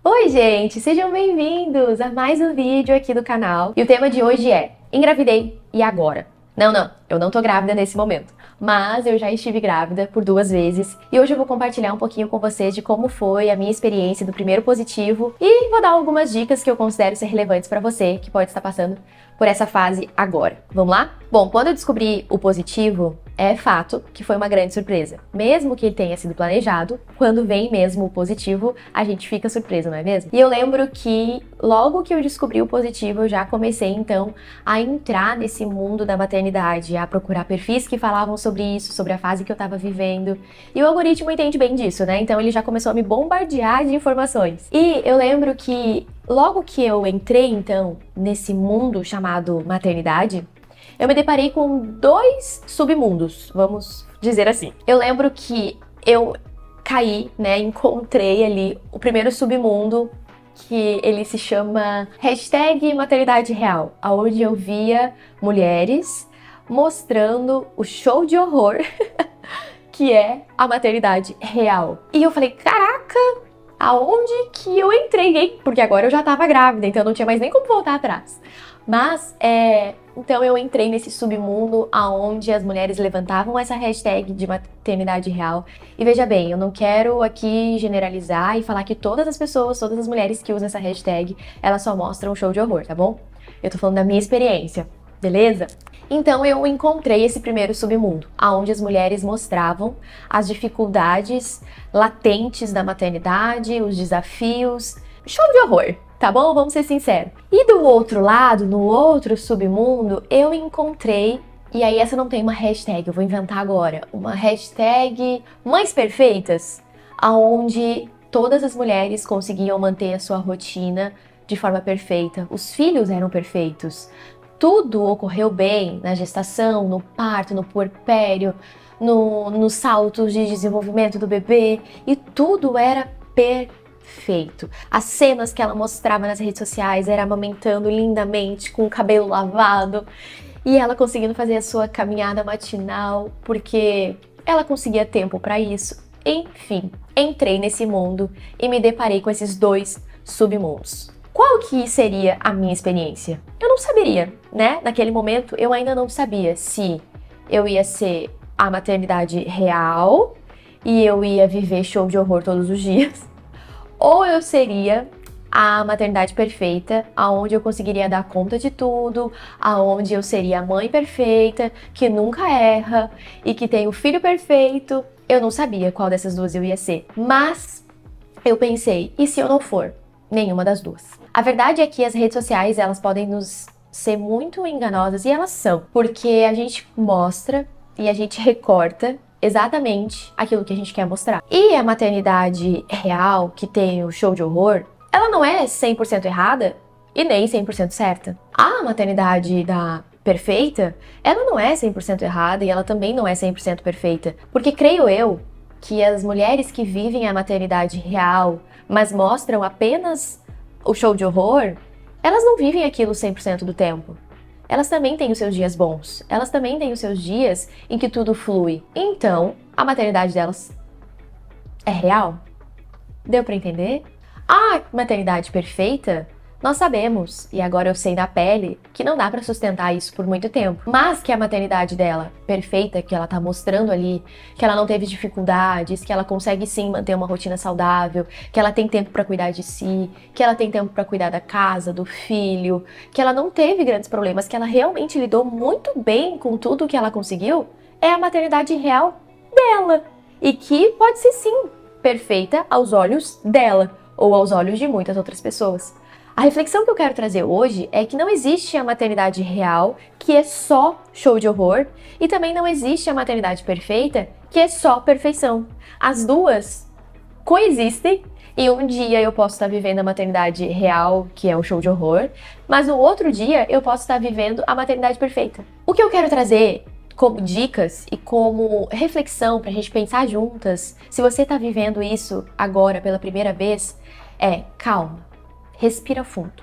Oi, gente! Sejam bem-vindos a mais um vídeo aqui do canal. E o tema de hoje é engravidei e agora? Não, eu não tô grávida nesse momento, mas eu já estive grávida por 2 vezes e hoje eu vou compartilhar um pouquinho com vocês de como foi a minha experiência do primeiro positivo e vou dar algumas dicas que eu considero ser relevantes pra você que pode estar passando por essa fase agora. Vamos lá? Bom, quando eu descobri o positivo, é fato que foi uma grande surpresa. Mesmo que ele tenha sido planejado, quando vem mesmo o positivo, a gente fica surpreso, não é mesmo? E eu lembro que logo que eu descobri o positivo, eu já comecei então a entrar nesse mundo da maternidade, a procurar perfis que falavam sobre isso, sobre a fase que eu tava vivendo. E o algoritmo entende bem disso, né? Então ele já começou a me bombardear de informações. E eu lembro que logo que eu entrei então nesse mundo chamado maternidade, eu me deparei com 2 submundos, vamos dizer assim. Eu lembro que eu caí, né, encontrei ali o primeiro submundo, que ele se chama #maternidade_real, onde eu via mulheres mostrando o show de horror que é a maternidade real. E eu falei, caraca, aonde que eu entrei, hein? Porque agora eu já tava grávida, então não tinha mais nem como voltar atrás. Mas, então eu entrei nesse submundo aonde as mulheres levantavam essa hashtag de maternidade real. E veja bem, eu não quero aqui generalizar e falar que todas as pessoas, todas as mulheres que usam essa hashtag, elas só mostram um show de horror, tá bom? Eu tô falando da minha experiência, beleza? Então eu encontrei esse primeiro submundo, aonde as mulheres mostravam as dificuldades latentes da maternidade, os desafios, show de horror. Tá bom? Vamos ser sinceros. E do outro lado, no outro submundo, eu encontrei, e aí essa não tem uma hashtag, eu vou inventar agora, uma hashtag Mães Perfeitas, aonde todas as mulheres conseguiam manter a sua rotina de forma perfeita, os filhos eram perfeitos, tudo ocorreu bem na gestação, no parto, no puerpério, nos saltos de desenvolvimento do bebê, e tudo era perfeito. As cenas que ela mostrava nas redes sociais era amamentando lindamente, com o cabelo lavado, e ela conseguindo fazer a sua caminhada matinal, porque ela conseguia tempo para isso. Enfim, entrei nesse mundo e me deparei com esses 2 submundos. Qual que seria a minha experiência? Eu não saberia, né? Naquele momento eu ainda não sabia se eu ia ser a maternidade real e eu ia viver show de horror todos os dias, ou eu seria a maternidade perfeita, aonde eu conseguiria dar conta de tudo, aonde eu seria a mãe perfeita, que nunca erra e que tem o filho perfeito. Eu não sabia qual dessas 2 eu ia ser, mas eu pensei, e se eu não for nenhuma das 2? A verdade é que as redes sociais, elas podem nos ser muito enganosas, e elas são, porque a gente mostra e a gente recorta exatamente aquilo que a gente quer mostrar. E a maternidade real, que tem o show de horror, ela não é 100% errada e nem 100% certa. A maternidade perfeita, ela não é 100% errada e ela também não é 100% perfeita. Porque creio eu que as mulheres que vivem a maternidade real, mas mostram apenas o show de horror, elas não vivem aquilo 100% do tempo. Elas também têm os seus dias bons, elas também têm os seus dias em que tudo flui. Então, a maternidade delas é real? Deu pra entender? A maternidade perfeita, nós sabemos, e agora eu sei na pele, que não dá pra sustentar isso por muito tempo. Mas que a maternidade dela perfeita, que ela tá mostrando ali, que ela não teve dificuldades, que ela consegue sim manter uma rotina saudável, que ela tem tempo pra cuidar de si, que ela tem tempo pra cuidar da casa, do filho, que ela não teve grandes problemas, que ela realmente lidou muito bem com tudo que ela conseguiu, é a maternidade real dela. E que pode ser sim perfeita aos olhos dela, ou aos olhos de muitas outras pessoas. A reflexão que eu quero trazer hoje é que não existe a maternidade real, que é só show de horror, e também não existe a maternidade perfeita, que é só perfeição. As 2 coexistem, e um dia eu posso estar vivendo a maternidade real, que é o show de horror, mas no outro dia eu posso estar vivendo a maternidade perfeita. O que eu quero trazer como dicas e como reflexão pra gente pensar juntas, se você tá vivendo isso agora pela primeira vez, é calma. Respira fundo.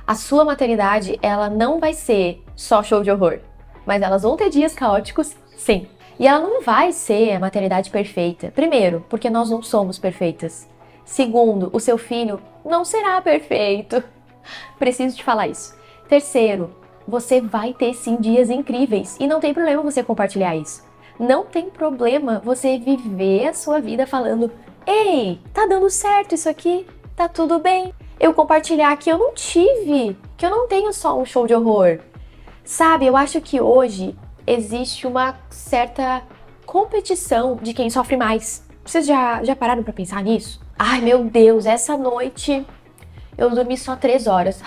A sua maternidade, ela não vai ser só show de horror, mas elas vão ter dias caóticos, sim. E ela não vai ser a maternidade perfeita. Primeiro, porque nós não somos perfeitas. Segundo, o seu filho não será perfeito. Preciso te falar isso. Terceiro, você vai ter sim dias incríveis e não tem problema você compartilhar isso. Não tem problema você viver a sua vida falando: ei, tá dando certo isso aqui, tá tudo bem. Eu compartilhar que eu não tive, que eu não tenho só um show de horror. Sabe, eu acho que hoje existe uma certa competição de quem sofre mais. Vocês já pararam pra pensar nisso? Ai, meu Deus, essa noite eu dormi só 3 horas.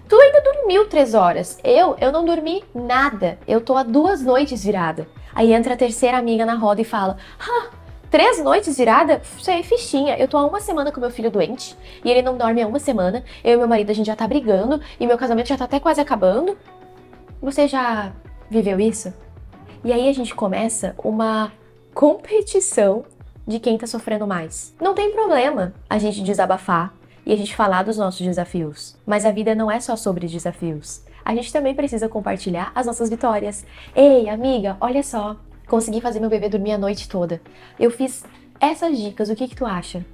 Tu ainda dormiu 3 horas. Eu não dormi nada. Eu tô há 2 noites virada. Aí entra a terceira amiga na roda e fala: 3 noites virada? Isso aí é fichinha. Eu tô há 1 semana com meu filho doente e ele não dorme há 1 semana. Eu e meu marido, a gente já tá brigando e meu casamento já tá até quase acabando. Você já viveu isso? E aí a gente começa uma competição de quem tá sofrendo mais. Não tem problema a gente desabafar e a gente falar dos nossos desafios. Mas a vida não é só sobre desafios. A gente também precisa compartilhar as nossas vitórias. Ei, amiga, olha só. Consegui fazer meu bebê dormir a noite toda. Eu fiz essas dicas, o que tu acha?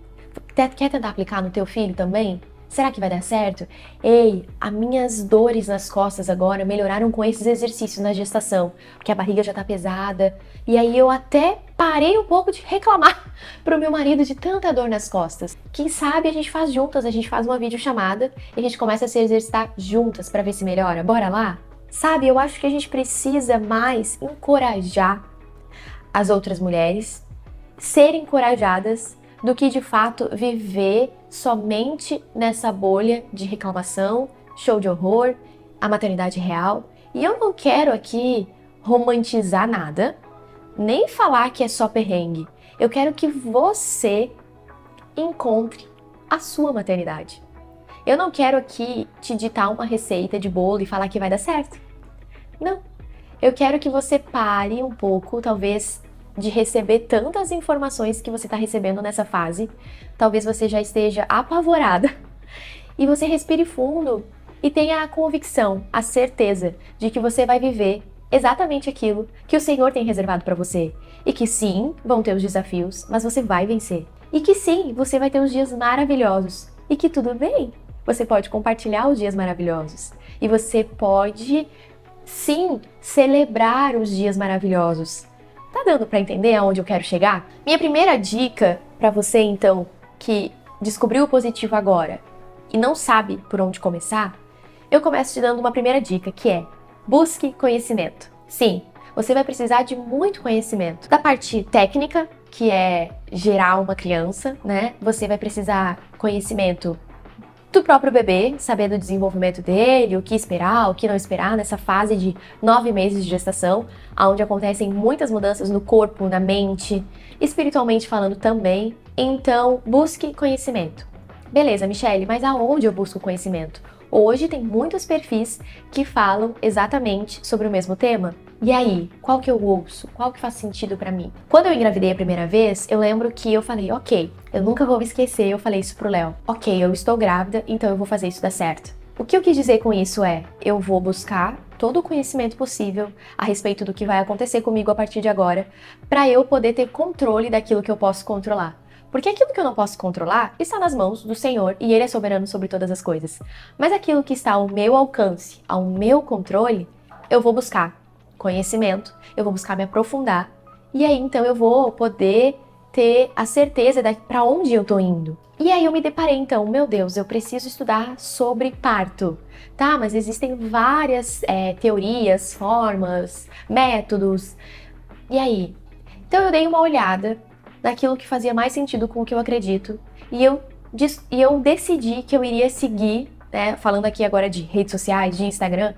Quer tentar aplicar no teu filho também? Será que vai dar certo? Ei, as minhas dores nas costas agora melhoraram com esses exercícios na gestação, porque a barriga já tá pesada. E aí eu até parei um pouco de reclamar pro meu marido de tanta dor nas costas. Quem sabe a gente faz juntas, a gente faz uma videochamada e a gente começa a se exercitar juntas pra ver se melhora. Bora lá? Sabe, eu acho que a gente precisa mais encorajar as outras mulheres, serem encorajadas, do que de fato viver somente nessa bolha de reclamação, show de horror, a maternidade real. E eu não quero aqui romantizar nada, nem falar que é só perrengue. Eu quero que você encontre a sua maternidade. Eu não quero aqui te ditar uma receita de bolo e falar que vai dar certo. Não. Eu quero que você pare um pouco, talvez, de receber tantas informações que você está recebendo nessa fase. Talvez você já esteja apavorada. E você respire fundo e tenha a convicção, a certeza de que você vai viver exatamente aquilo que o Senhor tem reservado para você. E que sim, vão ter os desafios, mas você vai vencer. E que sim, você vai ter uns dias maravilhosos. E que tudo bem, você pode compartilhar os dias maravilhosos. E você pode, sim, celebrar os dias maravilhosos. Tá dando para entender aonde eu quero chegar? Minha primeira dica para você, então, que descobriu o positivo agora e não sabe por onde começar, eu começo te dando uma primeira dica, que é: busque conhecimento. Sim, você vai precisar de muito conhecimento. Da parte técnica, que é gerar uma criança, né? Você vai precisar conhecimento do próprio bebê, saber do desenvolvimento dele, o que esperar, o que não esperar nessa fase de 9 meses de gestação, onde acontecem muitas mudanças no corpo, na mente, espiritualmente falando também. Então, busque conhecimento. Beleza, Michelle, mas aonde eu busco conhecimento? Hoje tem muitos perfis que falam exatamente sobre o mesmo tema. E aí, qual que eu ouço? Qual que faz sentido pra mim? Quando eu engravidei a primeira vez, eu lembro que eu falei: ok, eu nunca vou me esquecer, eu falei isso pro Léo. Ok, eu estou grávida, então eu vou fazer isso dar certo. O que eu quis dizer com isso é: eu vou buscar todo o conhecimento possível a respeito do que vai acontecer comigo a partir de agora, pra eu poder ter controle daquilo que eu posso controlar. Porque aquilo que eu não posso controlar está nas mãos do Senhor e Ele é soberano sobre todas as coisas. Mas aquilo que está ao meu alcance, ao meu controle, eu vou buscar conhecimento, eu vou buscar me aprofundar, e aí então eu vou poder ter a certeza para onde eu tô indo. E aí eu me deparei então, meu Deus, eu preciso estudar sobre parto, tá? Mas existem várias teorias, formas, métodos, e aí? Então eu dei uma olhada naquilo que fazia mais sentido com o que eu acredito, e eu decidi que eu iria seguir, né, falando aqui agora de redes sociais, de Instagram,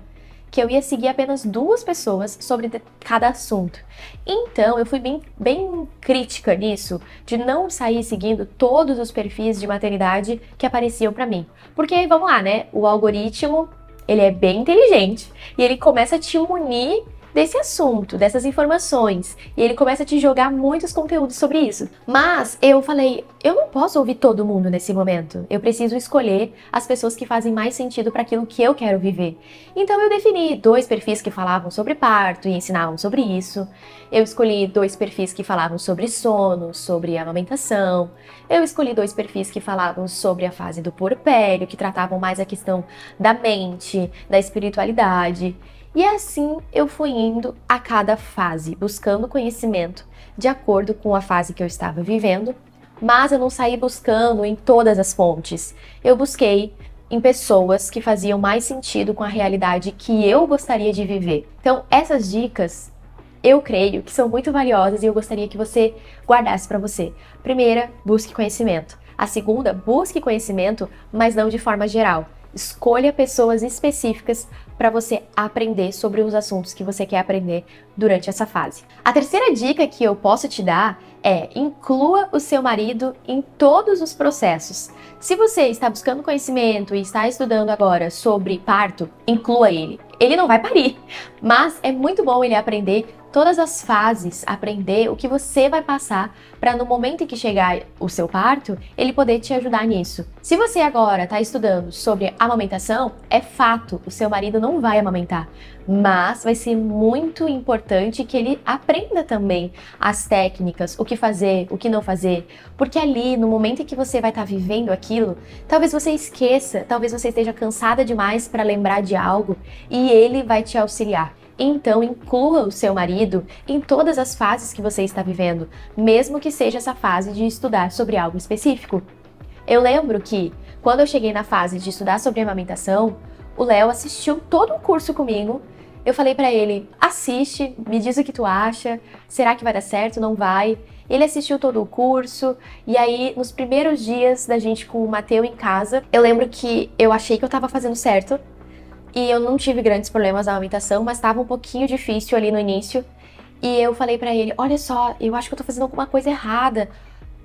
que eu ia seguir apenas 2 pessoas sobre cada assunto. Então, eu fui bem crítica nisso, de não sair seguindo todos os perfis de maternidade que apareciam pra mim. Porque, vamos lá, né, o algoritmo, ele é bem inteligente, e ele começa a te munir desse assunto, dessas informações, e ele começa a te jogar muitos conteúdos sobre isso. Mas eu falei, eu não posso ouvir todo mundo nesse momento. Eu preciso escolher as pessoas que fazem mais sentido para aquilo que eu quero viver. Então eu defini 2 perfis que falavam sobre parto e ensinavam sobre isso. Eu escolhi 2 perfis que falavam sobre sono, sobre amamentação. Eu escolhi 2 perfis que falavam sobre a fase do puerpério, que tratavam mais a questão da mente, da espiritualidade. E assim eu fui indo a cada fase, buscando conhecimento de acordo com a fase que eu estava vivendo, mas eu não saí buscando em todas as fontes. Eu busquei em pessoas que faziam mais sentido com a realidade que eu gostaria de viver. Então, essas dicas eu creio que são muito valiosas e eu gostaria que você guardasse para você. Primeira, busque conhecimento. A segunda, busque conhecimento, mas não de forma geral. Escolha pessoas específicas para você aprender sobre os assuntos que você quer aprender durante essa fase. A terceira dica que eu posso te dar é: inclua o seu marido em todos os processos. Se você está buscando conhecimento e está estudando agora sobre parto, inclua ele. Ele não vai parir, mas é muito bom ele aprender todas as fases, aprender o que você vai passar para no momento em que chegar o seu parto, ele poder te ajudar nisso. Se você agora está estudando sobre amamentação, é fato, o seu marido não vai amamentar, mas vai ser muito importante que ele aprenda também as técnicas, o que fazer, o que não fazer, porque ali, no momento em que você vai estar vivendo aquilo, talvez você esqueça, talvez você esteja cansada demais para lembrar de algo e ele vai te auxiliar. Então, inclua o seu marido em todas as fases que você está vivendo, mesmo que seja essa fase de estudar sobre algo específico. Eu lembro que, quando eu cheguei na fase de estudar sobre amamentação, o Léo assistiu todo o curso comigo. Eu falei pra ele, assiste, me diz o que tu acha, será que vai dar certo, não vai? Ele assistiu todo o curso, e aí, nos primeiros dias da gente com o Mateu em casa, eu lembro que eu achei que eu tava fazendo certo, e eu não tive grandes problemas na amamentação, mas estava um pouquinho difícil ali no início. E eu falei pra ele, olha só, eu acho que eu tô fazendo alguma coisa errada.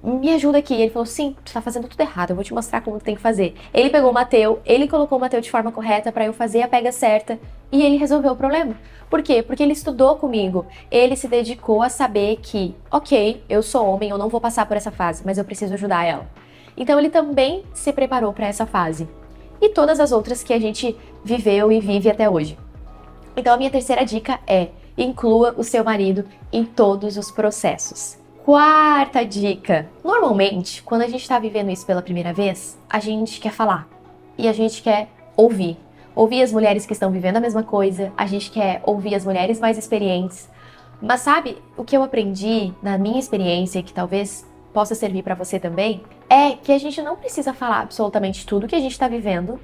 Me ajuda aqui. Ele falou, sim, tu tá fazendo tudo errado, eu vou te mostrar como tu tem que fazer. Ele pegou o Mateu, ele colocou o Mateu de forma correta pra eu fazer a pega certa e ele resolveu o problema. Por quê? Porque ele estudou comigo, ele se dedicou a saber que, ok, eu sou homem, eu não vou passar por essa fase, mas eu preciso ajudar ela. Então ele também se preparou pra essa fase. E todas as outras que a gente viveu e vive até hoje. Então a minha terceira dica é: inclua o seu marido em todos os processos. Quarta dica: normalmente, quando a gente está vivendo isso pela primeira vez, a gente quer falar e a gente quer ouvir. Ouvir as mulheres que estão vivendo a mesma coisa, a gente quer ouvir as mulheres mais experientes. Mas sabe o que eu aprendi na minha experiência e que talvez possa servir para você também? É que a gente não precisa falar absolutamente tudo que a gente está vivendo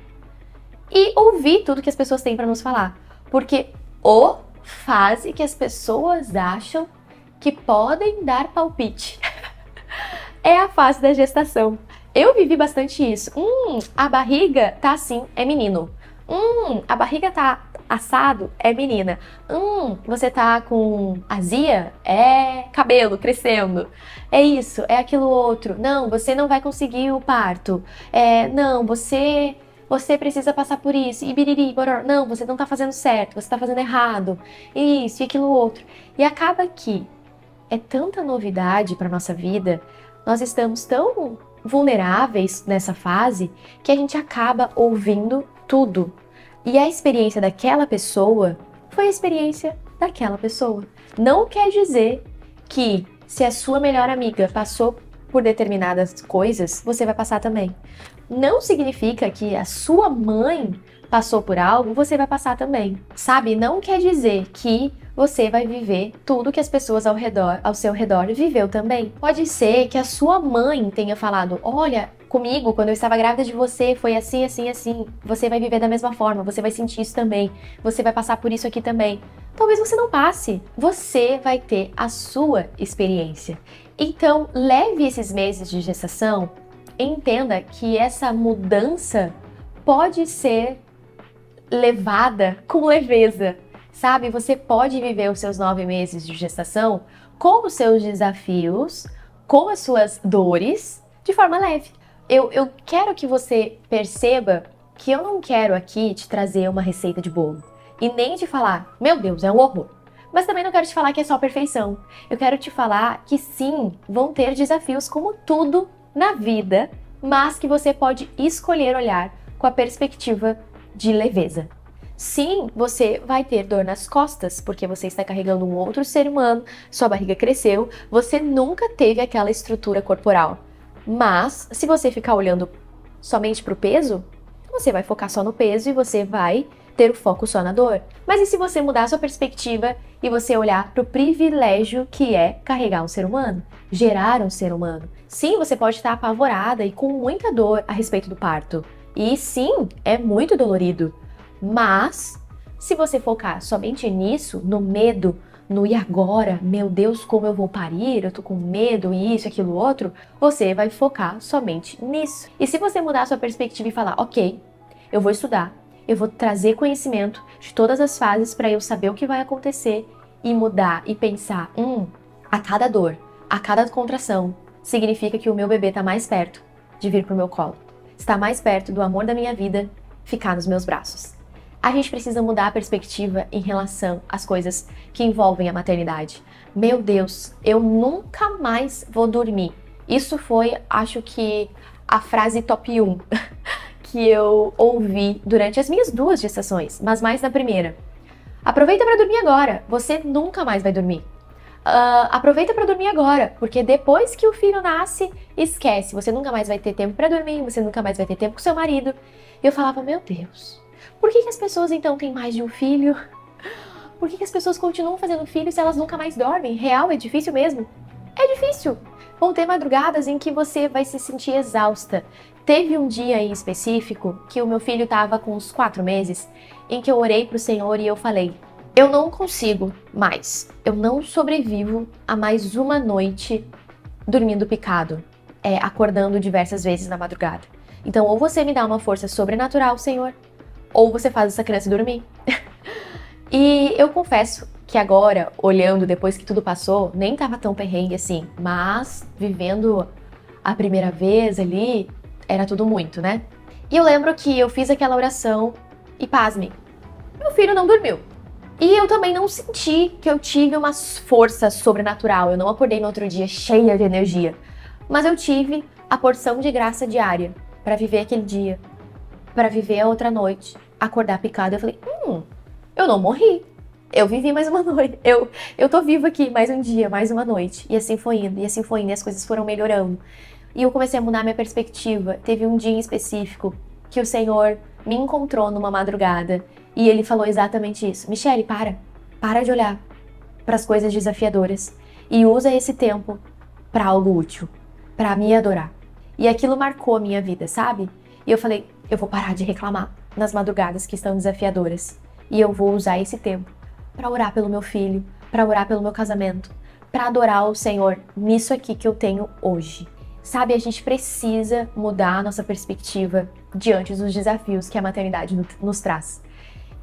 e ouvir tudo que as pessoas têm para nos falar. Porque fase que as pessoas acham que podem dar palpite é a fase da gestação. Eu vivi bastante isso. A barriga tá assim, é menino. A barriga tá assado, é menina. Você tá com azia, é cabelo crescendo. É isso, é aquilo outro. Não, você não vai conseguir o parto. Não, você precisa passar por isso. E biriri, boror. Não, você não tá fazendo certo, você tá fazendo errado. Isso e aquilo outro. E acaba que é tanta novidade para nossa vida, nós estamos tão vulneráveis nessa fase que a gente acaba ouvindo tudo. E a experiência daquela pessoa foi a experiência daquela pessoa. Não quer dizer que se a sua melhor amiga passou por determinadas coisas, você vai passar também. Não significa que a sua mãe passou por algo, você vai passar também. Sabe? Não quer dizer que você vai viver tudo que as pessoas ao seu redor viveu também. Pode ser que a sua mãe tenha falado, olha, comigo, quando eu estava grávida de você, foi assim, assim, assim. Você vai viver da mesma forma, você vai sentir isso também. Você vai passar por isso aqui também. Talvez você não passe. Você vai ter a sua experiência. Então, leve esses meses de gestação, entenda que essa mudança pode ser levada com leveza. Sabe, você pode viver os seus 9 meses de gestação com os seus desafios, com as suas dores, de forma leve. Eu quero que você perceba que eu não quero aqui te trazer uma receita de bolo. E nem te falar, meu Deus, é um horror. Mas também não quero te falar que é só perfeição. Eu quero te falar que sim, vão ter desafios como tudo na vida, mas que você pode escolher olhar com a perspectiva de leveza. Sim, você vai ter dor nas costas, porque você está carregando um outro ser humano, sua barriga cresceu, você nunca teve aquela estrutura corporal. Mas, se você ficar olhando somente para o peso, você vai focar só no peso e você vai ter o foco só na dor. Mas e se você mudar a sua perspectiva e você olhar para o privilégio que é carregar um ser humano, gerar um ser humano? Sim, você pode estar apavorada e com muita dor a respeito do parto. E sim, é muito dolorido. Mas, se você focar somente nisso, no medo, no e agora, meu Deus, como eu vou parir, eu tô com medo, isso, aquilo, outro, você vai focar somente nisso. E se você mudar a sua perspectiva e falar, ok, eu vou estudar, eu vou trazer conhecimento de todas as fases para eu saber o que vai acontecer e mudar e pensar, a cada dor, a cada contração, significa que o meu bebê tá mais perto de vir pro meu colo. Está mais perto do amor da minha vida ficar nos meus braços. A gente precisa mudar a perspectiva em relação às coisas que envolvem a maternidade. Meu Deus, eu nunca mais vou dormir. Isso foi, acho que, a frase top 1 que eu ouvi durante as minhas 2 gestações, mas mais na primeira. Aproveita para dormir agora, você nunca mais vai dormir. Aproveita para dormir agora, porque depois que o filho nasce, esquece, você nunca mais vai ter tempo para dormir, você nunca mais vai ter tempo com seu marido. E eu falava, meu Deus, por que as pessoas então têm mais de um filho? Por que as pessoas continuam fazendo filho se elas nunca mais dormem? Real, é difícil mesmo? É difícil. Vão ter madrugadas em que você vai se sentir exausta. Teve um dia em específico que o meu filho estava com uns 4 meses, em que eu orei pro Senhor e eu falei, eu não consigo mais, eu não sobrevivo a mais uma noite dormindo picado, acordando diversas vezes na madrugada. Então ou você me dá uma força sobrenatural, Senhor, ou você faz essa criança dormir. E eu confesso que agora, olhando depois que tudo passou, nem tava tão perrengue assim, mas vivendo a primeira vez ali, era tudo muito, né? E eu lembro que eu fiz aquela oração e pasme, meu filho não dormiu. E eu também não senti que eu tive uma força sobrenatural, eu não acordei no outro dia cheia de energia, mas eu tive a porção de graça diária para viver aquele dia, para viver a outra noite, acordar picada. Eu falei, eu não morri. Eu vivi mais uma noite. Eu tô viva aqui mais um dia, mais uma noite. E assim foi indo, e assim foi indo, e as coisas foram melhorando. E eu comecei a mudar minha perspectiva. Teve um dia em específico que o Senhor me encontrou numa madrugada e Ele falou exatamente isso. Michele, para de olhar para as coisas desafiadoras e usa esse tempo para algo útil, para me adorar. E aquilo marcou a minha vida, sabe? E eu falei, eu vou parar de reclamar nas madrugadas que estão desafiadoras. E eu vou usar esse tempo para orar pelo meu filho, para orar pelo meu casamento, para adorar o Senhor nisso aqui que eu tenho hoje. Sabe, a gente precisa mudar a nossa perspectiva diante dos desafios que a maternidade nos traz.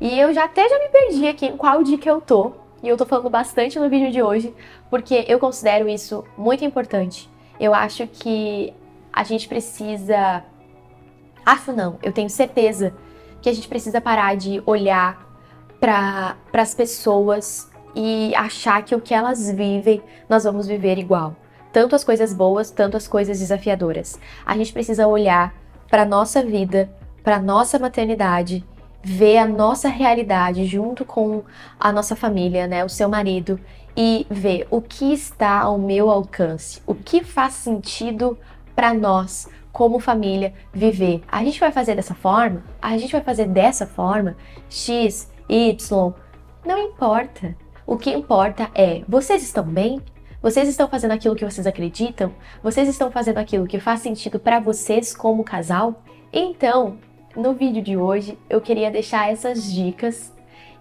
E eu já me perdi aqui em qual dia que eu tô, e eu tô falando bastante no vídeo de hoje, porque eu considero isso muito importante. Eu acho que a gente precisa... eu tenho certeza que a gente precisa parar de olhar para as pessoas e achar que o que elas vivem, nós vamos viver igual. Tanto as coisas boas, tanto as coisas desafiadoras. A gente precisa olhar para a nossa vida, para a nossa maternidade, ver a nossa realidade junto com a nossa família, né, o seu marido, e ver o que está ao meu alcance, o que faz sentido para nós, como família, viver. A gente vai fazer dessa forma? A gente vai fazer dessa forma? X, Y, não importa. O que importa é, vocês estão bem? Vocês estão fazendo aquilo que vocês acreditam? Vocês estão fazendo aquilo que faz sentido para vocês como casal? Então, no vídeo de hoje, eu queria deixar essas dicas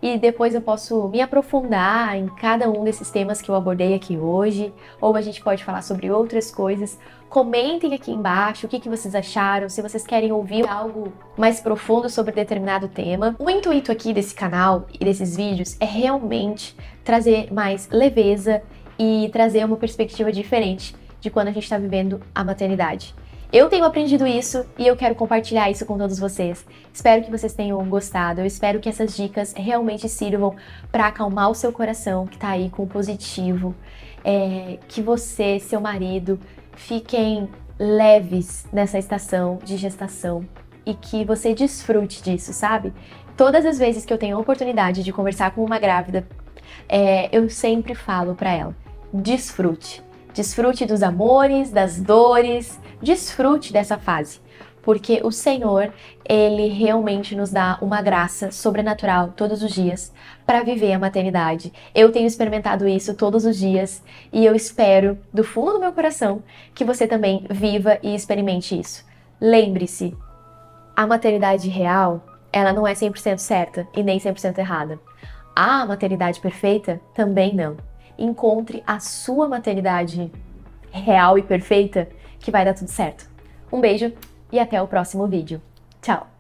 e depois eu posso me aprofundar em cada um desses temas que eu abordei aqui hoje, ou a gente pode falar sobre outras coisas. Comentem aqui embaixo o que vocês acharam, se vocês querem ouvir algo mais profundo sobre determinado tema. O intuito aqui desse canal e desses vídeos é realmente trazer mais leveza e trazer uma perspectiva diferente de quando a gente está vivendo a maternidade. Eu tenho aprendido isso e eu quero compartilhar isso com todos vocês. Espero que vocês tenham gostado. Eu espero que essas dicas realmente sirvam para acalmar o seu coração, que tá aí com positivo. Que você, seu marido, fiquem leves nessa estação de gestação e que você desfrute disso, sabe? Todas as vezes que eu tenho a oportunidade de conversar com uma grávida, eu sempre falo para ela: desfrute. Desfrute dos amores, das dores, desfrute dessa fase, porque o Senhor, Ele realmente nos dá uma graça sobrenatural todos os dias para viver a maternidade. Eu tenho experimentado isso todos os dias e eu espero, do fundo do meu coração, que você também viva e experimente isso. Lembre-se, a maternidade real, ela não é 100% certa e nem 100% errada. A maternidade perfeita também não. Encontre a sua maternidade real e perfeita que vai dar tudo certo. Um beijo e até o próximo vídeo. Tchau!